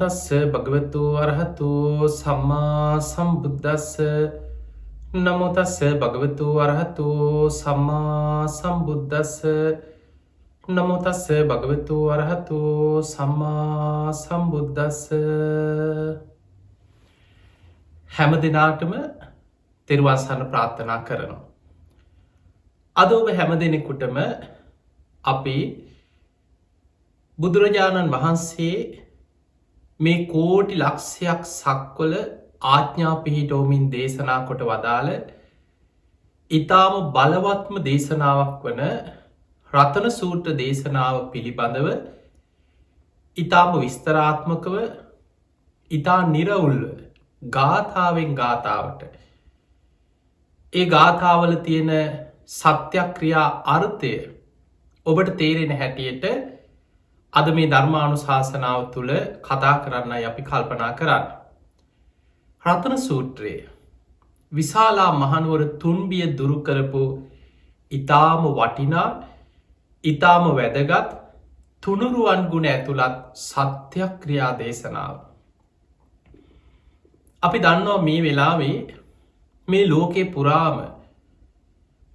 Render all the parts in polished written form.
නමුතස්ස භගවතු අරහතු සම්මා සම්බුද්දස්ස නමුතස්ස භගවතු අරහතු සම්මා සම්බුද්දස්ස නමුතස්ස භගවතු අරහතු සම්මා සම්බුද්දස්ස. හැම දිනාටම තෙරුවන් සරණ ප්‍රාර්ථනා කරනවා. අද ඔබ හැම දෙනෙකුටම අපි බුදුරජාණන් වහන්සේ මේ කෝටි ලක්ෂයක් සක්වල ආඥා පිහිටෝමින් දේශනා කොට වදාළ ඉතාම බලවත්ම දේශනාවක් වන රතන සූත්‍ර දේශනාව පිළිබඳව ඉතාම විස්තරාත්මකව ඉතා නිරවුල්ව ගාථාවෙන් ගාථාවට ඒ ගාථාවල තියෙන සත්‍යක්‍රියා අර්ථය ඔබට තේරෙන හැටියට අද මේ ධර්මානුශාසනාව තුළ කතා කරන්නයි අපි කල්පනා කරන්න. රතන සූත්‍රය විශාලා මහනුවර තුන්බිය දුරු කරපු ඉතාම වටිනා ඉතාම වැදගත් තුනුරුවන් ගුණ ඇතුළත් සත්‍යක්‍රියා දේශනාව. අපි දන්නවා මේ වෙලාවේ මේ ලෝකේ පුරාම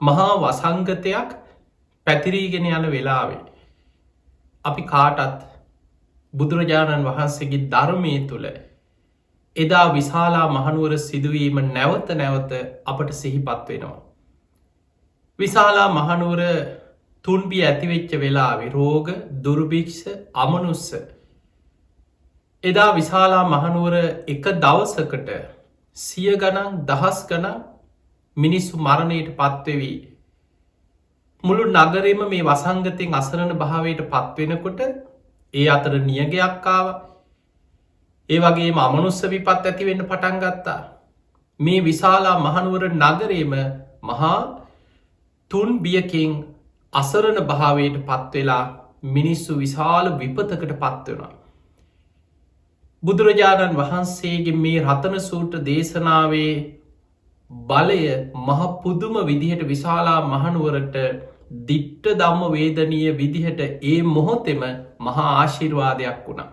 මහා වසංගතයක් පැතිරීගෙන යන වෙලාවේ අපි කාටත් බුදුරජාණන් වහන්සේගේ ධර්මය තුළ එදා විශාලා මහනුවර සිදුවීම නැවත නැවත අපට සිහිපත් වෙනවා. විශාලා මහනුවර තුන්බිය ඇතිවෙච්ච වෙලාවේ රෝග දුර්භික්ෂ අමනුස්ස එදා විශාලා මහනුවර එක දවසකට 100 ගණන් දහස් ගණන් මිනිස්සු මරණයට පත්වෙවී මුළු නගරෙම මේ වසංගතයෙන් අසරණ භාවයට පත්වෙනකොට ඒ අතර නියගයක් ආව. ඒ වගේ අමනුස්ස විපත් ඇතිවෙන්න පටන් ගත්තා. මේ විශාලා මහනුවර නගරේම මහා තුන් බියකින් අසරණ භාවයට පත්වෙලා මිනිස්සු විශාල විපතකට පත්වෙනවා. බුදුරජාණන් වහන්සේගේ මේ රතන සූත්‍ර දේශනාවේ බලය මහ පුදුම විදිහට විශාලා මහනුවරට දිට්ට ධම්ම වේදනීය විදිහට ඒ මොහොතෙම මහා ආශිර්වාදයක් වුණා.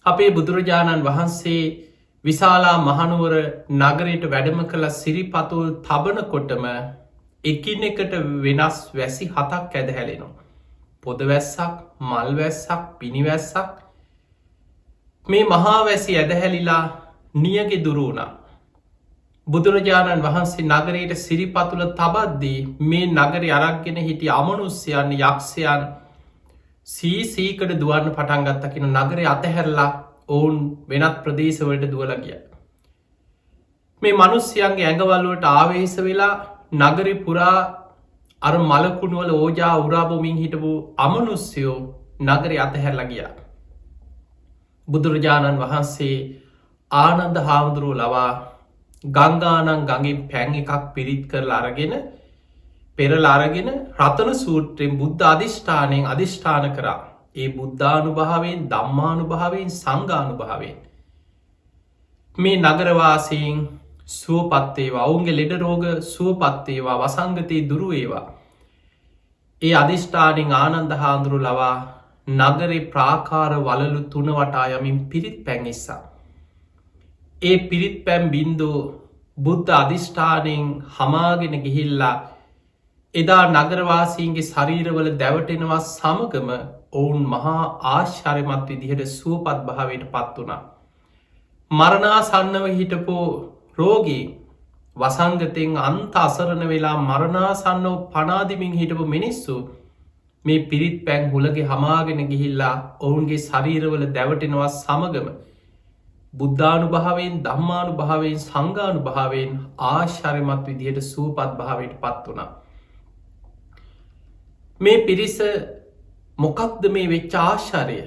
අපේ බුදුරජාණන් වහන්සේ විශාලා මහනුවර නගරයට වැඩම කළ සිරිපතුල් තබනකොටම එකිනෙකට වෙනස් වැසි 7ක් ඇදහැලෙනවා. පොද වැස්සක්, මල් වැස්සක්, පිණිවැස්සක් මේ මහා වැසි ඇදහැලිලා නියගෙ දුරු වුණා. බුදුරජාණන් වහන්සේ නගරයට සිරිපතුල තබද්දී මේ නගරය අරක්ගෙන හිටිය අමනුස්්‍යයන් යක්ෂයන් සීසීකට දුවන්න පටන්ගත්ත කියෙන නගරය අතහැරලා ඔවුන් වෙනත් ප්‍රදේශවලට දුවලගිය. මේ මනුස්්‍යයන්ගේ ඇඟවල්ලුවට ආවේශ වෙලා නගරි පුරා අර මලකුණුවල ඕජා උරාබොමින් හිටපු අමනුස්්‍යයෝ නගරය අතහැරලා ගියා. බුදුරජාණන් වහන්සේ ආනන්ද හාමුදුරුව ලවා ගංගානං ගඟින් පැන් එකක් පිරිත් කරලා අරගෙන පෙරලා අරගෙන රතන සූත්‍රයෙන් බුද්ධ අධිෂ්ඨානයෙන් අධිෂ්ඨාන කරා. ඒ බුද්ධානුභාවයෙන් ධම්මානුභාවයෙන් සංඝානුභාවයෙන් මේ නගරවාසීන් සුවපත් වේවා, ඔවුන්ගේ ලෙඩ රෝග සුවපත් වේවා, වසංගතය දුරු වේවා. ඒ අධිෂ්ඨානයෙන් ආනන්ද හාමුදුරුව ලවා නගරේ ප්‍රාකාර වලලු 3 වටා යමින් පිරිත් පැන් ඉස්සා. ඒ පිරිත් පැම් බින්දු බුද්ධ අධිෂ්ඨානයෙන් හමාගෙන ගිහිල්ලා එදා නගරවාසීන්ගේ ශරීරවල දැවටෙනවා සමගම ඔවුන් මහා ආශ්චර්යමත් විදිහට සුවපත් භාවයට පත් වුණා. මරණාසන්නව හිටපු රෝගී වසංගතයෙන් අන්ත අසරණ වෙලා මරණාසන්නව පනාදිමින් හිටපු මිනිස්සු මේ පිරිත් පැන් හුලගේ හමාගෙන ගිහිල්ලා ඔවුන්ගේ ශරීරවල දැවටෙනවා සමගම බුද්ධානුභාවයෙන් ධම්මානුභාවයෙන් සංඝානුභාවයෙන් ආශ්චර්යමත් විදිහට සුවපත් භාවයට පත් වුණා. මේ පිරිස මොකක්ද මේ වෙච්ච ආශ්චර්යය?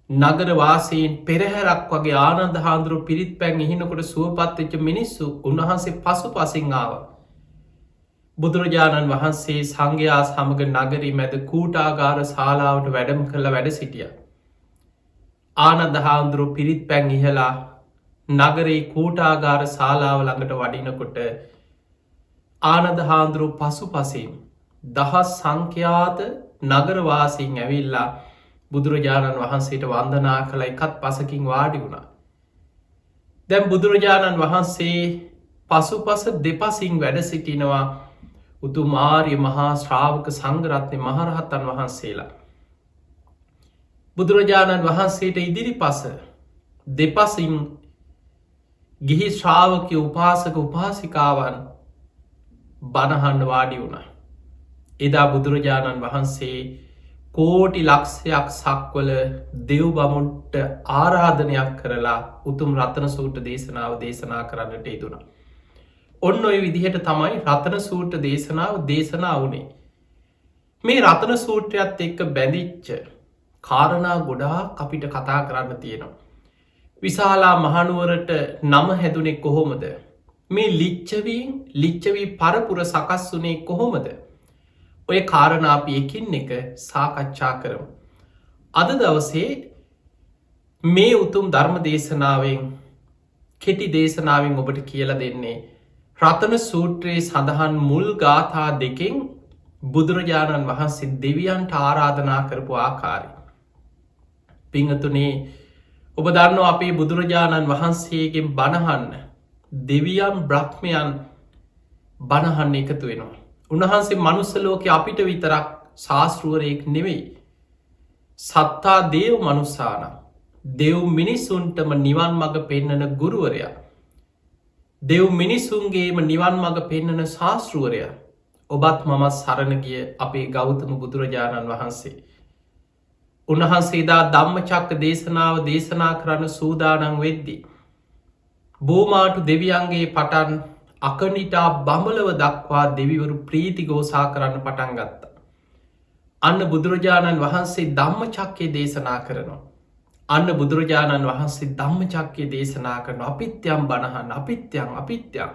නගර වාසීන් පෙරහැරක් වගේ ආනන්ද හාමුදුරුවෝ පිරිත් පැන් ඉහිනකොට සුවපත් වෙච්ච මිනිස්සු උන්වහන්සේ පසුපසින් ආවා. බුදුරජාණන් වහන්සේ සංඝයා සමග නගරි මැද කූටාගාර ශාලාවට වැඩම කළ වැඩ සිටියා. ආනන්ද හාමුදුරුවෝ පිරිත් පැන් ඉහලා නගරේ කූටාගාර ශාලාව ළඟට වඩිනකොට ආනන්ද හාමුදුරුවෝ පසුපසින් දහස් සංඛ්‍යාත නගරවාසීන් ඇවිල්ලා බුදුරජාණන් වහන්සේට වන්දනා කළ එකත් පසකින් වාඩි වුණා. දැම් බුදුරජාණන් වහන්සේ පසුපස දෙපසින් වැඩ සිටිනවා උතුමාර්ය මහා ශ්‍රාවක සංඝරත්නය මහරහත්තන් වහන්සේලා. බුදුරජාණන් වහන්සේට ඉදිරි පස දෙපසින් ගිහි ශ්‍රාවකය උපාසක උපාසිකාවන් බණහන්න වාඩි වුණ. එදා බුදුරජාණන් වහන්සේ කෝටි ලක්ෂයක් සක්වල දෙව් බමුන්ට ආරාධනයක් කරලා උතුම් රතන සූට දේශනාව දේශනා කරන්නට යෙදුණ. ඔන්න ඔය විදිහට තමයි රතන සූට දේශනාව දේශනා වනේ. මේ රතන සූත්‍රයත් එක්ක බැඳිච්ච කාරණා ගොඩා අපිට කතා කරන්න තියෙනවා. විශාලා මහනුවරට නම හැදුනෙක් කොහොමද? මේ ලිච්චවී පරපුර සකස් වනේ කොහොමද? ඔය කාරණාපි එකින් එක සාකච්ඡා කරමු. අද දවසේ මේ උතුම් ධර්ම දේශනාවෙන් කෙටි දේශනාවෙන් ඔබට කියල දෙන්නේ රතන සූත්‍රයේ සඳහන් මුල් ගාථා දෙකෙන් බුදුරජාණන් වහන්සේ දෙවියන්ට ආරාධනා කරපු ආකාරය. පිංහතුනේ ඔබ දන්න අපේ බුදුරජාණන් වහන්සේගෙන් බණහන්න දෙවියන් බ්‍රහ්මයන් බණහන්න එකතු වෙනවා. උන්වහන්සේ මනුස්සලෝක අපිට විතරක් ශාස්තෘුවරයෙක් නෙවෙයි. සත්තා දේව මනුස්සාන දෙව් මිනිස්සුන්ටම නිවන් මඟ පෙන්නන ගුරුවරයා. දෙව් මිනිසුන්ගේම නිවන් මඟ පෙන්නන ශාස්තෘුවරයා. ඔබත් මමත් සරණගිය අපේ ගෞතම බුදුරජාණන් වහන්සේ. උන්වහන්සේදා ධම්මචක්ක දේශනාව දේශනා කරන්න සූදානන් වෙද්දි. බෝමාටු දෙවියන්ගේ පටන් අකනිටා බඹලව දක්වා දෙවිවරු ප්‍රීති ගෝසා කරන්න පටන් ගත්තා. අන්න බුදුරජාණන් වහන්සේ ධම්මචක්කේ දේශනා කරනවා. අන්න බුදුරජාණන් වහන්සේ ධම්මචක්කේ දේශනා කරන අපිත්‍යම් බණහන් අපිත්‍යං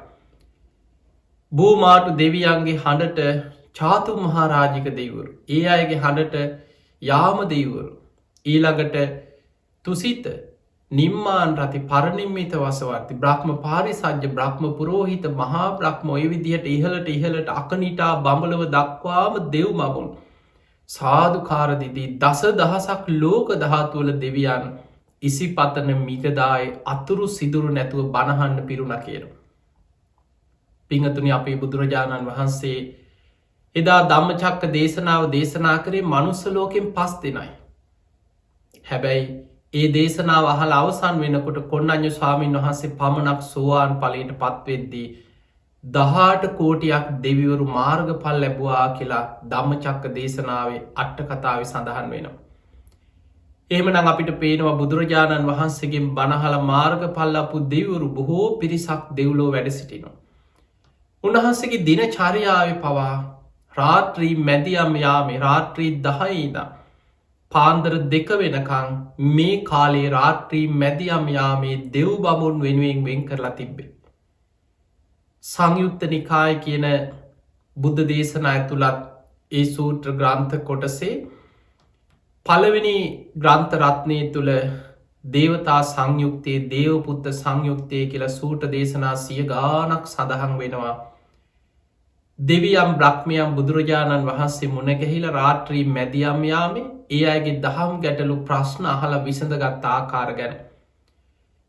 බෝමාටු දෙවියන්ගේ හඬට චාතු මහාරාජික දෙවරු. ඒ අයගේ හඬට යාම දෙවරු. ඊළඟට තුසිත නිම්මාන් රති පරණිම්මිත වසවර්ති බ්‍රහ්ම පාරිසජ්‍ය බ්‍රහ්ම පුරෝහිත මහා බ්‍රහ්ම ඔය විදිහට ඉහලට අකනිටා බඹලව දක්වාම දෙව් මබුන් සාධකාරදිදී දස දහසක් ලෝක දහතුවල දෙවියන් ඉසි පතන මිගදාය අතුරු සිදුරු නැතුව බණහන්න පිරුණ කියන. පිංහතුනි අපේ බුදුරජාණන් වහන්සේ එදා ධම්මචක්ක දේශනාව දේශනා කරේ මනුස්සලෝකෙන් පස් දෙනයි. හැබැයි ඒ දේශනාව අහල අවසන් වෙනකොට කොන්නඥ ස්වාමීන් වහන්සේ පමණක් සෝවාන් පලට පත්වෙද්දී 18 කෝටියක් දෙවිවරු මාර්ග පල් ලැබවා කියලා ධම්මචක්ක දේශනාවේ අට්ට කතාව සඳහන් වෙනවා. එහෙමනම් අපිට පේනවා බුදුරජාණන් වහන්සේගෙන් බණහල මාර්ග පල්ලපු දෙවරු බොහෝ පිරිසක් දෙව්ලෝ වැඩ සිටිනවා. උන්වහන්සේගේ දින චරියාව පවා රාත්‍රී මැදියම් යාමේ රාත්‍රී 10 පාන්දර 2 වෙනකං මේ කාලේ රාත්‍රී මැදියම් යාමේ දෙව් බමුන් වෙනුවෙන් වෙන් කරලා තිබ්බේ. සංයුත්ත නිකාය කියන බුද්ධ දේශනා ඇතුළත් ඒ සූත්‍ර ග්‍රන්ථ කොටසේ පළවෙනි ග්‍රන්ථ රත්නය තුළ දේවතා සංයුක්තයේ දේවපුත්ත සංයුක්තය කියලා සූට දේශනා 100 ගානක් සඳහන් වෙනවා. දෙවියම් බ්‍රහ්මයම් බුදුරජාණන් වහන්සේ මුණගැහිල රාත්‍රී මැදියම් යාමේ ඒ අයගේ දහම් ගැටලු ප්‍රශ්න අහල විසඳගත් ආකාර ගැන.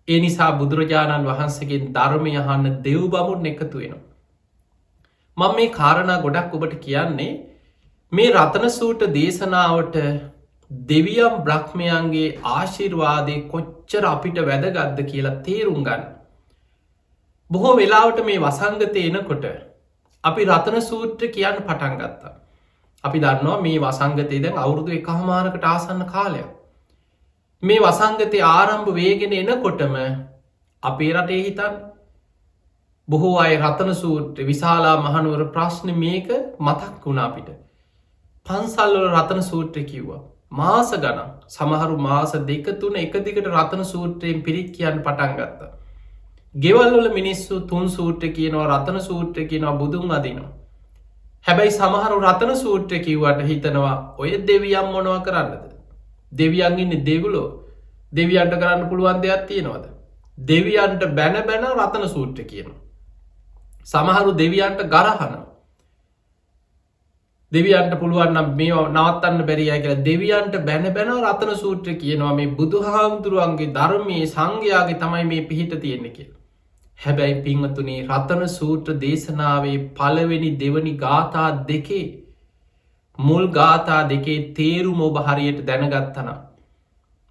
ඒ නිසා බුදුරජාණන් වහන්සේගේ ධර්මය අහන්න දෙව් බමුන් එකතු වෙනවා. මම මේ කාරණා ගොඩක් ඔබට කියන්නේ මේ රතන සූට දේශනාවට දෙවියම් බ්‍රහ්මයන්ගේ ආශිර්වාදය කොච්චර අපිට වැදගත්ද කියලා තේරුම් ගන්න. බොහෝ වෙලාවට මේ වසංගතය එනකොට අපි රතන සූත්‍ර කියන්න පටන් ගත්තා. අපි දන්නවා මේ වසංගතය දැන් අවුරුදු 1මාරකට ආසන්න කාලයක්. මේ වසංගතය ආරම්භ වේගෙන එනකොටම අපේ රටේ හිතන් බොහෝ අය රතන සූත්‍ර විශාලා මහනුවර ප්‍රශ්න මේක මතක් වුණ අපිට. පන්සල්වල රතන සූත්‍ර කිව්වා. මාස ගණන් සමහරු මාස 2-3 එක දිගට රතන සූත්‍රයෙන් පිරිත් කියන්න පටන් ගත්තා. ගෙවල්වල මිනිස්සු 3 සූත්‍ර කියනවා රතන සූත්‍ර කියනවා බුදුන් අදිනවා. හැබැයි සමහරු රතන සූත්‍ර කිව්වට හිතනවා ඔය දෙවියන් මොනවා කරන්නද? දෙවියන් ඉන්නේ දෙව්ලෝ. දෙවියන්ට කරන්න පුළුවන් දෙයක් තියෙනවද? දෙවියන්ට බැන රතන සූත්‍ර කියනවා. සමහරු දෙවියන්ට ගරහනවා. දෙවියන්ට පුළුවන් නම් මේ නවත්තන්න බැරියයි කියලා දෙවියන්ට බැන බැන රතන සූත්‍රය කියනවා මේ බුදුහාමුදුරුවන්ගේ ධර්මයේ සංඝයාගේ තමයි මේ පිහිට තියෙන්නේ කියලා. හැබැයි පින්වතුනි රතන සූත්‍ර දේශනාවේ පළවෙනි දෙවනි ගාථා දෙකේ මුල් ගාථා දෙකේ තේරුම ඔබ හරියට දැනගත්තනම්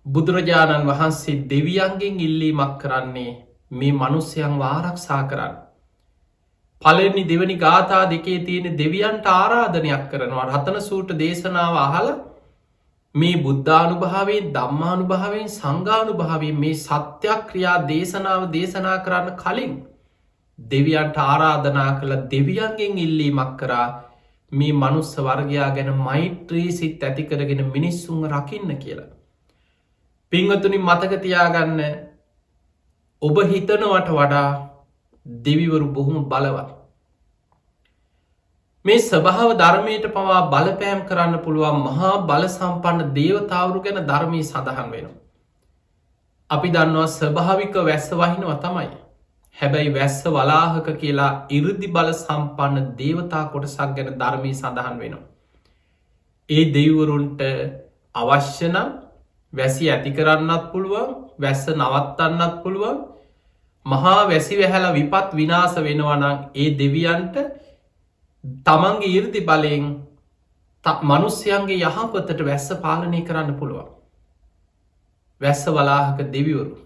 බුදුරජාණන් වහන්සේ දෙවියන්ගෙන් ඉල්ලීමක් කරන්නේ මේ මනුස්සයන්ව ආරක්ෂා කරන්න. පළවෙනි දෙවනි ගාථා දෙකේ තියෙන දෙවියන්ට ආරාධනයක් කරනවා රතන සූත්‍ර දේශනාව අහලා මේ බුද්ධානුභාවයෙන් ධම්මානුභාවයෙන් සංඝානුභාවයෙන් මේ සත්‍යක්‍රියා දේශනාව දේශනා කරන්න කලින් දෙවියන්ට ආරාධනා කළ දෙවියන්ගෙන් ඉල්ලීමක් කරා මේ මනුස්ස වර්ගයා ගැන මෛත්‍රී සිත් ඇති කරගෙන මිනිස්සුන්ව රකින්න කියලා. පින්වතුනි මතක තියාගන්න ඔබ හිතනවට වඩා දෙවිවරු බොහොම බලවත්. මේ ස්වභාව ධර්මයට පවා බලපෑම් කරන්න පුළුවන් මහා බල සම්පන්න දේවතාවරු ගැන ධර්මයේ සඳහන් වෙනවා. අපි දන්නවා ස්වභාවික වැස්ස වහිනවා තමයි. හැබැයි වැස්ස වලාහක කියලා ඉරිදි බල සම්පන්න දේවතා කොටසක් ගැන ධර්මයේ සඳහන් වෙනවා. ඒ දෙවිවරුන්ට අවශ්‍ය නම් වැසි ඇති කරන්නත් පුළුවන්, වැස්ස නවත්තන්නත් පුළුවන්. මහා වැසි වැහැලා විපත් විනාශ වෙනවා නම් ඒ දෙවියන්ට තමන්ගේ 이르දි බලයෙන් මනුස්සයන්ගේ යහපතට වැස්ස පාලනය කරන්න පුළුවන්. වැස්ස වලාහක දෙවිවරු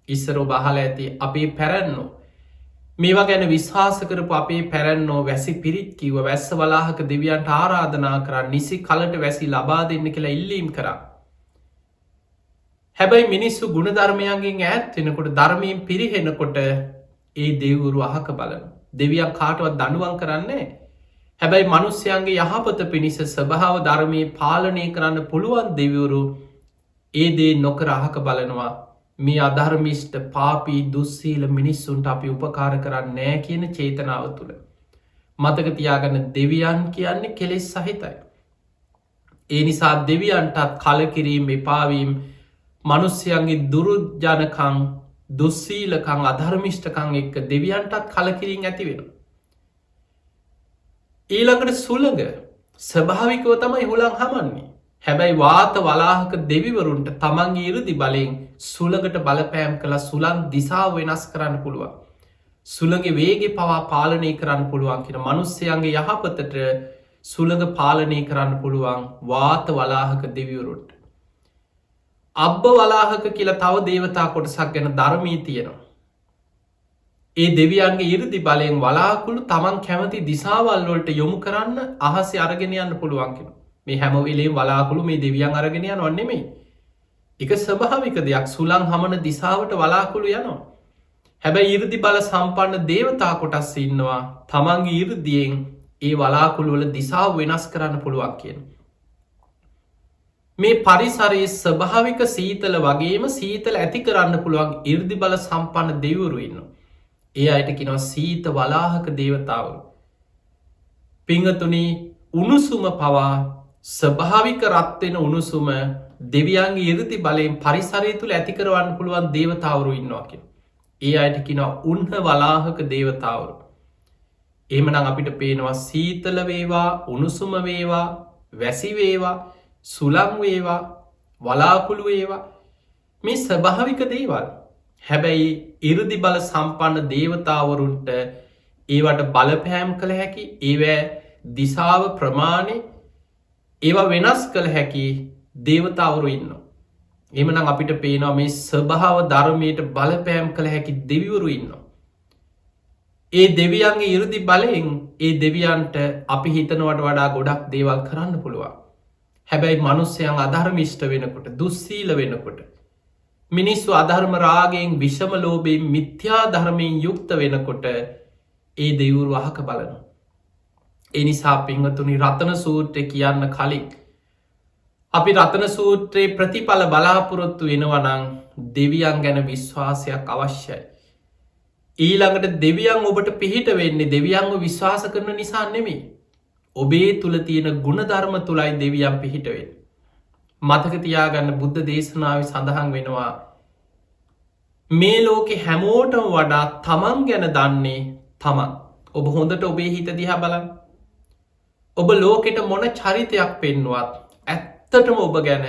ඉස්සර ඔබ අහලා ඇති අපේ පැරැන්නෝ මේවා ගැන විශ්වාස කරපු අපේ පැරැන්නෝ වැසි පිරිත් කිව්ව වැස්ස වලාහක දෙවියන්ට ආරාධනා කරන් නිසි කලට වැසි ලබා දෙන්න කියලා ඉල්ලීම් කරා. හැබැයි මිනිස්සු ගුණධර්මයන්ගෙන් ඈත් වෙනකොට ධර්මයෙන් පිරිහෙනකොට ඒ දෙවිවරු අහක බලන දෙවියන් කාටවත් දඬුවම් කරන්නේ. හැබැයි මනුස්සයන්ගේ යහපත පිණිස ස්වභාව ධර්මයේ පාලනය කරන්න පුළුවන් දෙවිවරු ඒ දේ නොකර අහක බලනවා. මේ අධර්මිෂ්ට පාපී දුස්සීල මිනිස්සුන්ට අපි උපකාර කරන්නේ නෑ කියන චේතනාව තුළ. මතක තියාගන්න දෙවියන් කියන්නේ කෙලෙස් සහිතයි. ඒ නිසා දෙවියන්ටත් කලකිරීම එපාවීම මනුස්්‍යයන්ගේ දුරුජනකං දුස්සීලකං අධර්මිෂ්ඨකං එක්ක දෙවියන්ටත් කලකිරීම ඇති වෙන. ඊළඟට සුළඟ ස්වභාවිකව තමයි හුළං හමන්නේ. හැබැයි වාත වලාහක දෙවිවරුන්ට තමන්ගේ ඉරිදි බලයෙන් සුළඟට බලපෑම් කළ සුළං දිසාව වෙනස් කරන්න පුළුවන්. සුළඟ වේගෙ පවා පාලනය කරන්න පුළුවන් කියෙන මනුස්සයන්ගේ යහපතට සුළඟ පාලනය කරන්න පුළුවන් වාත වලාහක දෙවිවරුන්ට. අබ්බ වලාහක කියලා තව දේවතා කොටසක් ගැන ධර්මී තියෙනවා. ඒ දෙවියන්ගේ ඉරිදි බලයෙන් වලාකුළු තමන් කැමති දිසාවල්වලට යොමු කරන්න අහස අරගෙන යන්න පුළුවන් කෙන. මේ හැමවෙලේ වලාකුළු මේ දෙවියන් අරගෙන යන ඔන්නෙමයි. එක ස්වභාවික දෙයක් සුළං හමන දිසාවට වලාකුළු යනවා. හැබැයි ඉරිදි බල සම්පන්න දේවතා කොටස් ඉන්නවා තමන්ගේ ඉරිදියෙන් ඒ වලාකුළුවල දිසාව වෙනස් කරන්න පුළුවන් කියන. මේ පරිසරයේ ස්වභාවික සීතල වගේම සීතල ඇති කරන්න පුළුවන් ඉරිදි බල සම්පන්න දෙවිවරු ඉන්නවා. ඒ අයට කියනවා සීත වලාහක දේවතාවරු. පිංගතුනි උණුසුම පවා ස්වභාවික රත්වෙන උණුසුම දෙවියන්ගේ ඉරිදි බලයෙන් පරිසරය තුළ ඇති කරවන්න පුළුවන් දේවතාවරු ඉන්නවා කියලා. ඒ අයට කියනවා උන්න වලාහක දේවතාවරු. එහෙමනම් අපිට පේනවා සීතල වේවා, උණුසුම වේවා, වැසි වේවා, සුළං වේවා, වලාකුළු වේවා මේ ස්වභාවික දේවල්. හැබැයි ඉරිදි බල සම්පන්න දේවතාවරුන්ට ඒවට බලපෑම් කළ හැකි, ඒවැ දිසාව ප්‍රමාණය ඒවා වෙනස් කළ හැකි දේවතාවරු ඉන්න. එමනම් අපිට පේනවා මේ ස්වභාව ධර්මයට බලපෑම් කළ හැකි දෙවිවරු ඉන්න. ඒ දෙවියන්ගේ ඉරිදි බලයෙන් ඒ දෙවියන්ට අපි හිතනවට වඩා ගොඩක් දේවල් කරන්න පුළුවන්. හැබැයි මනුස්සයන් අධර්මිෂ්ට වෙනකොට, දුස්සීල වෙනකොට, මිනිස්සු අධර්ම රාගයෙන් විෂම ලෝභයෙන් මිත්‍යා ධර්මයෙන් යුක්ත වෙනකොට ඒ දෙවිවරු අහක බලන. එනිසා පිංගතුනි රතන සූත්‍රය කියන්න කලින් අපි රතන සූත්‍රයේ ප්‍රතිඵල බලාපොරොත්තු වෙනවනං දෙවියන් ගැන විශ්වාසයක් අවශ්‍යයි. ඊළඟට දෙවියන් ඔබට පිහිට වෙන්නේ දෙවියන්ව විශ්වාස කරන නිසා නෙමෙයි. ඔබේ තුළ තියෙන ගුණධර්ම තුළයි දෙවියන් පිහිට වෙන්නේ. මතක තියාගන්න බුද්ධ දේශනාවේ සඳහන් වෙනවා මේ ලෝකෙ හැමෝටම වඩා තමන් ගැන දන්නේ තමන්. ඔබ හොඳට ඔබේ හිත දිහා බලන්න. ඔබ ලෝකෙට මොන චරිතයක් පෙන්නුවත් ඇත්තටම ඔබ ගැන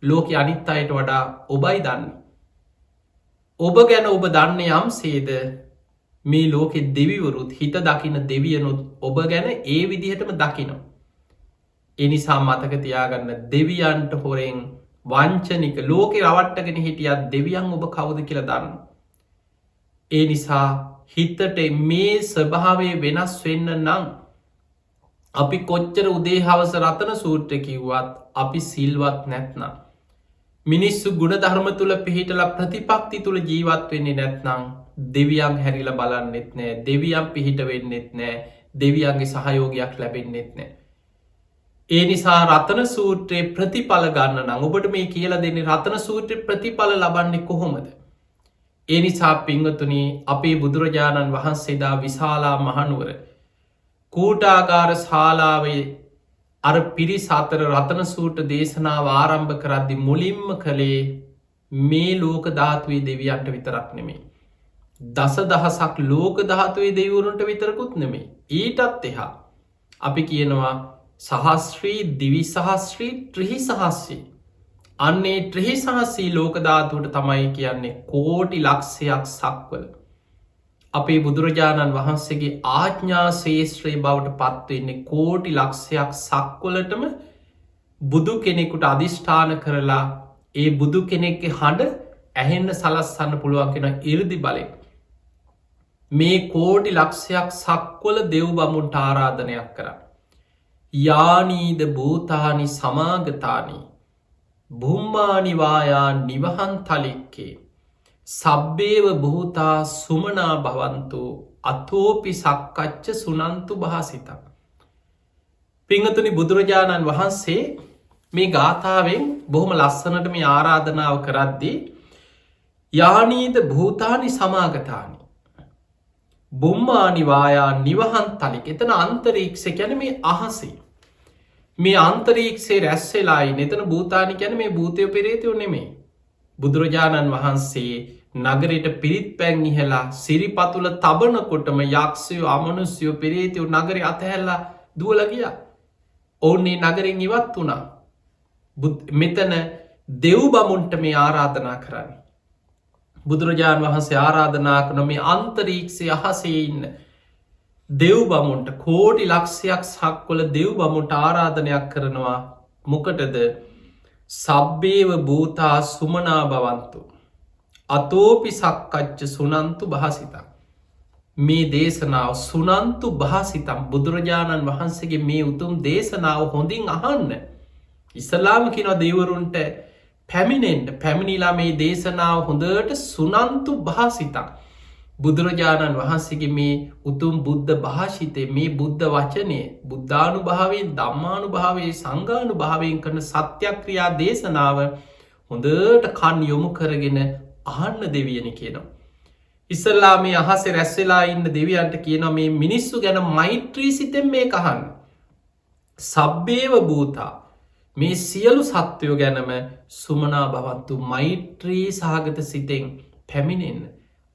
ලෝක අනිත් අයට වඩා ඔබයි දන්න. ඔබ ගැන ඔබ දන්න යම් සේද මේ ලෝකෙ දෙවිවරුත් හිත දකින දෙවියනුත් ඔබ ගැන ඒ විදිහටම දකිනවා. එනිසා මතක තියාගන්න දෙවියන්ට හොරෙන් වංචනික ලෝකෙ රවට්ටගෙන හිටියත් දෙවියන් ඔබ කවුද කියලා දන්න. ඒ නිසා හිතට මේ ස්වභාවය වෙනස් වෙන්න නම් අපි කොච්චර උදේ හවස රතන සූත්‍ර කිව්වත් අපි සිල්වත් නැත්නම් මිනිස්සු ගුණ ධර්ම තුළ පිහිටල ප්‍රතිපක්ති තුළ ජීවත් වෙන්නේ නැත්නම් දෙවියන් හැරිල බලන්නෙත් නෑ දෙවියන් පිහිට වෙන්නෙත් නෑ දෙවියන්ගේ සහයෝගයක් ලැබෙන්නෙත් නෑ. ඒ නිසා රතන සූත්‍රයේ ප්‍රතිඵල ගන්න නම් ඔබට මේ කියලා දෙන්නේ රතන සූත්‍රයේ ප්‍රතිඵල ලබන්නේ කොහොමද? ඒ නිසා පින්වතුනි අපේ බුදුරජාණන් වහන්සේදා විශාලා මහනුවර කූටාගාර ශාලාවේ අර පිරිස අතර රතන සූත්‍ර දේශනාව ආරම්භ කරද්දි මුලින්ම කළේ මේ ලෝක ධාතුවේ දෙවියන්ට විතරක් නෙමෙයි. දස දහසක් ලෝක ධාතුවේ දෙවිවරුන්ට විතරකුත් නෙමෙයි. ඊටත් එහා අපි කියනවා සහස්ත්‍රී දිවි සහස්ත්‍රී ත්‍රිහි සහස්සී. අන්නේ ත්‍රිහි සහස්සී ලෝක ධාතුවට තමයි කියන්නේ කෝටි ලක්ෂයක් සක්වල. අපේ බුදුරජාණන් වහන්සේගේ ආඥා ශේෂ්ත්‍රයේ බවට පත්වවෙන්නේ කෝටි ලක්ෂයක් සක්වලටම බුදු කෙනෙකුට අධිෂ්ඨාන කරලා ඒ බුදු කෙනෙක්ගේ හඬ ඇහෙන්න සලස්සන්න පුළුවන් කෙන ඉරදි බලය. මේ කෝටි ලක්ෂයක් සක්වල දෙව් බමුන්ට ආරාධනයක් කර. යානීද භූතානි සමාගතානී බුම්මානිවායා නිවහන් තලික්කේ සබ්බේව භූතා සුමනා භවන්තු අතෝපි සක්කච්ච සුනන්තු භාසිතක්. පිංහතුනි බුදුරජාණන් වහන්සේ මේ ගාථාවෙන් බොහොම ලස්සනට මේ ආරාධනාව කරද්දී යානීද භූතානි සමාගතානි බුම්මානිවායා නිවහන් තලික් එතන අන්තරීක්ෂ ගැන මේ අහසේ මේ අන්තරීක්ෂේ රැස්සෙලායි එතන භූතානි ගැන මේ භූතය පෙරේතයෝ නෙමේ. බුදුරජාණන් වහන්සේ නගරයට පිරිත් පැන් ඉහලා සිරිපතුල තබනකොටම යක්ෂයෝ අමනුස්යෝ පෙරේතයෝ නගර අතහැල්ලා දුවල ගිය. ඔවුන්නේ නගරින් ඉවත් වුණා. මෙතන දෙව් බමුන්ට මේ ආරාධනා කරන්න. බුදුරජාණන් වහන්සේ ආරාධනා කරන මේ අන්තරීක්ෂය අහසේ ඉන්න දෙව් බමුන්ට කෝටි ලක්ෂයක් සක්වල දෙව් බමුන්ට ආරාධනයක් කරනවා. මොකටද? සබ්බේව භූතා සුමනා භවන්තු අතෝපි සක්කච්ච සුනන්තු භාසිතක්. මේ දේශනාව සුනන්තු භාසිතම් බුදුරජාණන් වහන්සේගේ මේ උතුම් දේශනාව හොඳින් අහන්න. ඉස්සලාම කිනව දෙවරුන්ට පැමිණෙන්ට පැමිණිලා මේ දේශනාව හොඳට සුනන්තු භාසිතක්. බුදුරජාණන් වහන්සේගේ මේ උතුම් බුද්ධ භාෂිතය මේ බුද්ධ වචනය බුද්ධානු භාවයෙන් දම්මානු භාවේ සංගානු භාවයෙන් කරන සත්‍යක්‍රියා දේශනාව හොඳට කන් යොමු කරගෙන අහන්න දෙවියනි කියනවා. ඉස්සල්ලා මේ අහසේ රැස්වෙලා ඉන්න දෙවියන්ට කියනවා මේ මිනිස්සු ගැන මෛත්‍රී සිතෙන් මේ කහන්න. සබ්බේව භූතා මේ සියලු සත්වයෝ ගැනම සුමනා භවන්තු මෛත්‍රී සහගත සිතෙන් පැමිණෙන්න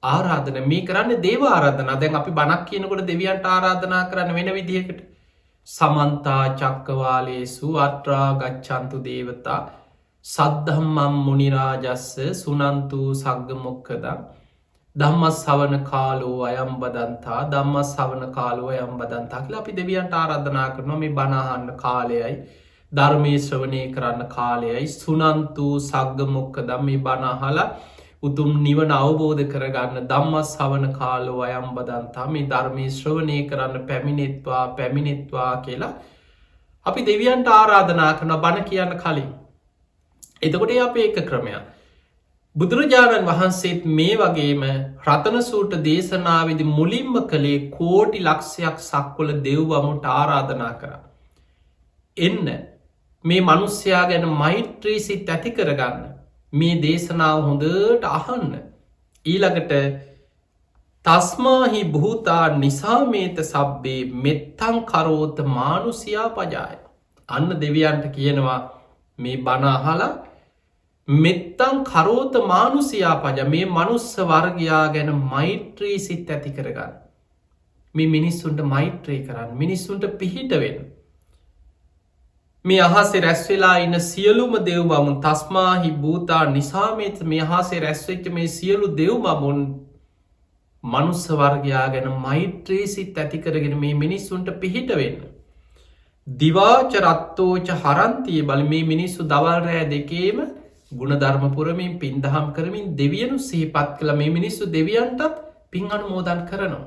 ආරාධන මේ කරන්න දේව ආරාධනා. දැන් අපි බණක් කියනකොට දෙවියන්ට ආරාධනා කරන්න වෙන විදිහකට සමන්තා චක්කවාලේසු අත්‍රා ගච්ඡන්තු දේවතා සද්ධම්මම් මුනිරාජස්ස සුනන්තු සග්ග මොක්කදං ධම්මස් සවන කාලෝ අයම් බදන්තා ධම්මස් සවන කාලෝ අයම් බදන්තා කියලා අපි දෙවියන්ට ආරාධනා කරනවා. මේ බණ අහන්න කාලයයි ධර්මයේ ශ්‍රවණය කරන්න කාලයයි සුනන්තු සග්ග මොක්කදම් මේ බණ අහලා උතුම් නිවන අවබෝධ කරගන්න ධම්මස් සවන කාලෝ අයම් බදන්තා මේ ධර්මයේ ශ්‍රවණය කරන්න පැමිණෙත්වා කියලා අපි දෙවියන්ට ආරාධනා කරන බණ කියන්න කලින්. එතකොට අපේ එක ක්‍රමයක්. බුදුරජාණන් වහන්සේත් මේ වගේම රතන සූත්‍ර දේශනාවේදී මුලින්ම කළේ කෝටි ලක්ෂයක් සක්වල දෙව් බමුන්ට ආරාධනා කරා. එන්න මේ මිනිස්යා ගැන මෛත්‍රී සිත් ඇති කරගන්න. මේ දේශනාව හොඳට අහන්න. ඊළඟට තස්මාහි භූතා නිසාමේත සබ්බේ මෙත්තං කරෝත මානුසියා පජාය. අන්න දෙවියන්ට කියනවා මේ බණ අහලා මෙත්තං කරෝත මානුසියා පජ මේ මනුස්ස වර්ගයා ගැන මෛත්‍රී සිත් ඇති කරගන්න. මේ මිනිස්සුන්ට මෛත්‍රී කරන්න, මිනිස්සුන්ට පිහිට වෙන්න. මේ අහසේ රැස්වෙලා ඉන්න සියලුම දෙව් බමුන් තස්මාහි භූතා නිසාමේත මේ අහසේ රැස්වෙච්ච මේ සියලු දෙව් බමුන් මනුස්ස වර්ගයා ගැන මෛත්‍රී සිත් ඇති කරගෙන මේ මිනිස්සුන්ට පිහිට වෙන්න. දිවාච රත්තෝච හරන්තිය බල මේ මිනිස්සු දවල් රෑ දෙකේම ගුණධර්ම පුරමින් පින්දහම් කරමින් දෙවියනු සිහිපත් කළ මේ මිනිස්සු දෙවියන්ටත් පින් අනුමෝදන් කරනවා.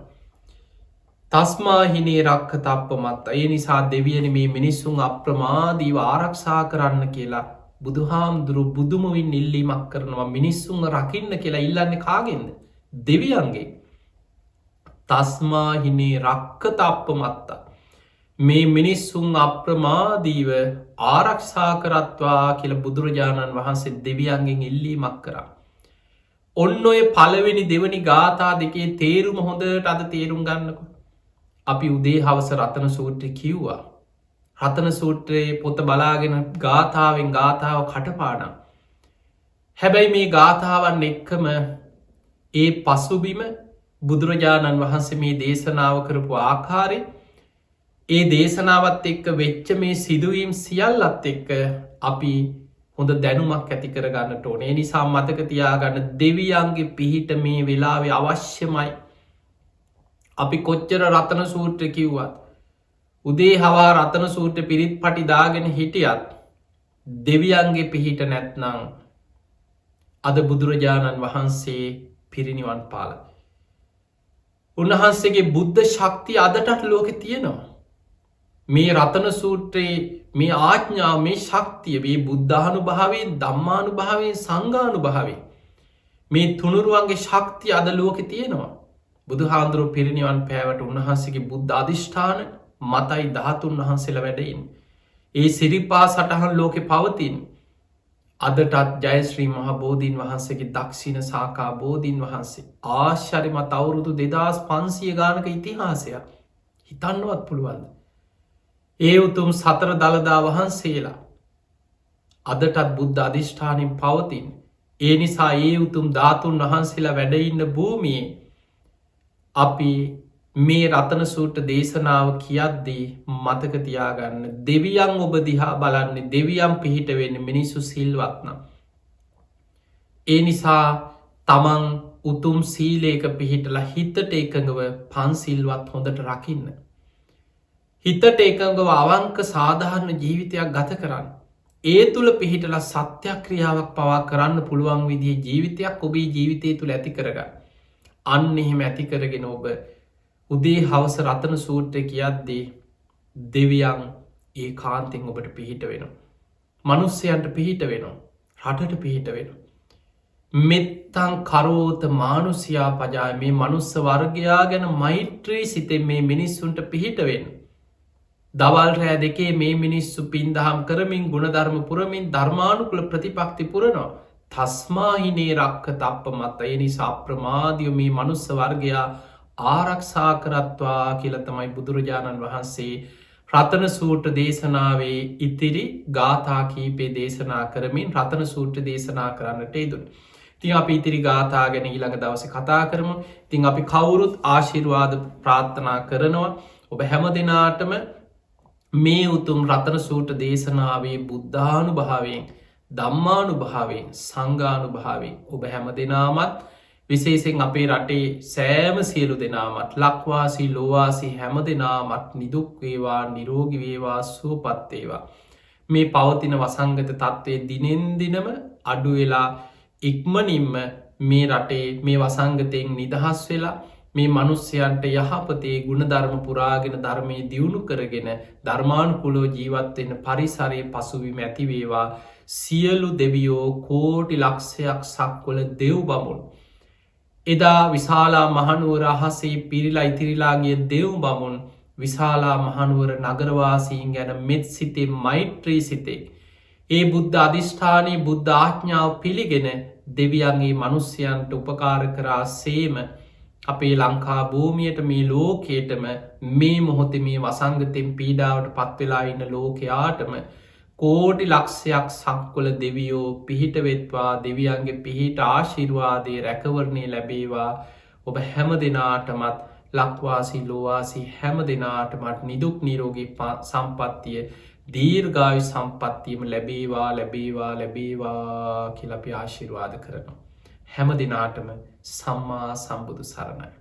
තස්මාහිනේ රක්ක තප්ප මත්ත ඒ නිසා දෙවියන මේ මිනිස්සුන් අප්‍රමාදීව ආරක්ෂා කරන්න කියලා බුදුහාමුදුරු බුදුමුවින් ඉල්ලීමක් කරනවා. මිනිස්සුන් රකින්න කියලා ඉල්ලන්නේ කාගෙන්ද? දෙවියන්ගේ. තස්මාහිනේ රක්ක තප්ප මත්තා මේ මිනිස්සුන් අප්‍රමාදීව ආරක්ෂා කරත්වා කියල බුදුරජාණන් වහන්සේ දෙවියන්ගෙන් ඉල්ලීමක් කරා. ඔන්න ඔය පළවෙනි දෙවනි ගාථා දෙකේ තේරුම හොඳට අද තේරුම් ගන්නකො. අපි උදේ හවස රතන සූත්‍රය කිව්වා. රතන සූත්‍රයේ පොත බලාගෙන ගාථාවෙන් ගාථාව කටපාඩම්. හැබැයි මේ ගාථාවන් එක්කම ඒ පසුබිම බුදුරජාණන් වහන්සේ මේ දේශනාව කරපු ආකාරය ඒ දේශනාවත් එක්ක වෙච්ච මේ සිදුවීම් සියල්ලත් එක්ක අපි හොඳ දැනුමක් ඇති කරගන්නට ඕනේ. ඒ නිසා මතක තියාගන්න දෙවියන්ගේ පිහිට මේ වෙලාවේ අවශ්‍යමයි. අපි කොච්චර රතන සූත්‍ර කිව්වත් උදේ හවා රතන සූත්‍ර පිරිත් පටි දාගෙන හිටියත් දෙවියන්ගේ පිහිට නැත්නම් අද බුදුරජාණන් වහන්සේ පිරිනිවන් පාල. උන්වහන්සේගේ බුද්ධ ශක්තිය අදටත් ලෝකෙ තියෙනවා. මේ රතන සූත්‍රයේ මේ ආඥාව මේ ශක්තිය මේ බුද්ධානු භාවයෙන් ධම්මානු භාවයෙන් සංඝානු භාවයෙන් මේ තුනුරුවන්ගේ ශක්තිය අද ලෝකෙ තියෙනවා. බුදුහාන්දුරුව පිරිනිවන් පෑවට උන්වහන්සේගේ බුද්ධ අධිෂ්ඨාන මතයි 13 වහන්සේලා වැඩයින්. ඒ සිරිපා සටහන් ලෝකෙ පවතින්. අදටත් ජයශ්‍රී මහ බෝධීන් වහන්සේගේ දක්ෂිණ සාකා බෝධීන් වහන්සේ ආශ්චර්යමත් අවුරුදු 2500 ගානක ඉතිහාසයක් හිතන්නවත් පුළුවන්ද? ඒ උතුම් සතර දළදා වහන්සේලා අදටත් බුද්ධ අධිෂ්ඨානින් පවතින්. ඒ නිසා ඒ උතුම් ධාතුන් වහන්සේලා වැඩඉන්න භූමියේ අපි මේ රතන සූත්‍ර දේශනාව කියද්දී මතක තියාගන්න දෙවියන් ඔබ දිහා බලන්නේ දෙවියන් පිහිට වෙන්න මිනිස්සු සිල්වත්නම්. ඒ නිසා තමන් උතුම් සීලේක පිහිටලා හිතට එකඟව පන්සිල්වත් හොඳට රකින්න. හිතට එකඟව අවංක සාධාරණ ජීවිතයක් ගත කරන්න. ඒ තුළ පිහිටලා සත්‍යක්‍රියාවක් පවා කරන්න පුළුවන් විදිහේ ජීවිතයක් ඔබේ ජීවිතය තුළ ඇති කරගන්න. අන්න එහෙම ඇති කරගෙන ඔබ උදේ හවස රතන සූත්‍රය කියද්දී දෙවියන් ඒ කාන්තෙන් ඔබට පිහිට වෙනවා. මනුස්සයන්ට පිහිට වෙනවා. රටට පිහිට වෙනවා. මෙත්තං කරෝත මානුසියා පජාය මේ මනුස්ස වර්ගයා ගැන මෛත්‍රී සිතෙන් මේ මිනිස්සුන්ට පිහිට වෙන්න. දවල් රෑ දෙකේ මේ මිනිස්සු පින්දහම් කරමින් ගුණධර්ම පුරමින් ධර්මානුකුල ප්‍රතිපක්ති පුරනවා. තස්මාහිනේ රක්ක තප්ප මත ඒ නිසා අප්‍රමාදිය මේ මනුස්ස වර්ගයා ආරක්ෂා කරත්වා කියල තමයි බුදුරජාණන් වහන්සේ රතන සූට්‍ර දේශනාවේ ඉතිරි ගාථා කීපේ දේශනා කරමින් රතන සූට්‍ර දේශනා කරන්නට ඉදුන්. තින් අපි ඉතිරි ගාථා ගැන ඊළඟ දවස කතා කරමු. තින් අපි කවුරුත් ආශිර්වාද ප්‍රාර්ථනා කරනවා. ඔබ හැම දෙනාටම මේ උතුම් රතන සූට්‍ර දේශනාවේ බුද්ධානු භාවයෙන් ධම්මානු භාවයෙන් සංඝානු භාවයෙන් ඔබ හැම දෙනාමත් විශේෂෙන් අපේ රටේ සෑම සියලු දෙනාමත් ලක්වාසී ලෝවාසී හැම දෙනාමත් නිදුක්වේවා නිරෝගිවේවා සුවපත්තේවා. මේ පවතින වසංගත තත්ත්වය දිනෙන් දිනම අඩුවෙලා ඉක්මනින්ම මේ රටේ මේ වසංගතයෙන් නිදහස් වෙලා මේ මනුස්්‍යයන්ට යහපතේ ගුණධර්ම පුරාගෙන ධර්මය දියුණු කරගෙන ධර්මානුකුලෝ ජීවත්වෙන්න පරිසරය පසුවිම ඇතිවේවා. සියලු දෙවියෝ කෝටි ලක්ෂයක් සක්වල දෙව් බමුණ. එදා විශාලා මහනුවර අහසේ පිරිලා ඉතිරිලාගේ දෙව් බමුන් විශාලා මහනුවර නගරවාසීන් ගැන මෙත් සිතේ මෛත්‍රී සිතේ. ඒ බුද්ධ අධිෂ්ඨානී බුද්ධ ආඥාව පිළිගෙන දෙවියන්ගේ මනුස්්‍යයන්ට උපකාර කරා සේම අපේ ලංකා භූමියට මේ ලෝකේටම මේ මොහොතේ මේ වසංගතෙන් පීඩාවට පත්වෙලා ඉන්න ලෝකයාටම කෝටි ලක්ෂයක් සක්වල දෙවියෝ පිහිටවෙත්වා දෙවියන්ගේ පිහිට ආශිර්වාදය රැකවරණය ලැබේවා. ඔබ හැම දෙනාටමත් ලක්වාසී ලෝවාසී හැම දෙනාටමට නිදුක් නිරෝගී සම්පත්තිය දීර්ඝායු සම්පත්තියම ලැබේවා ලැබේවා ලැබේවා කියලා අපි ආශිර්වාද කරනවා. හැම දෙනාටම සම්මා සම්බුදු සරණයි.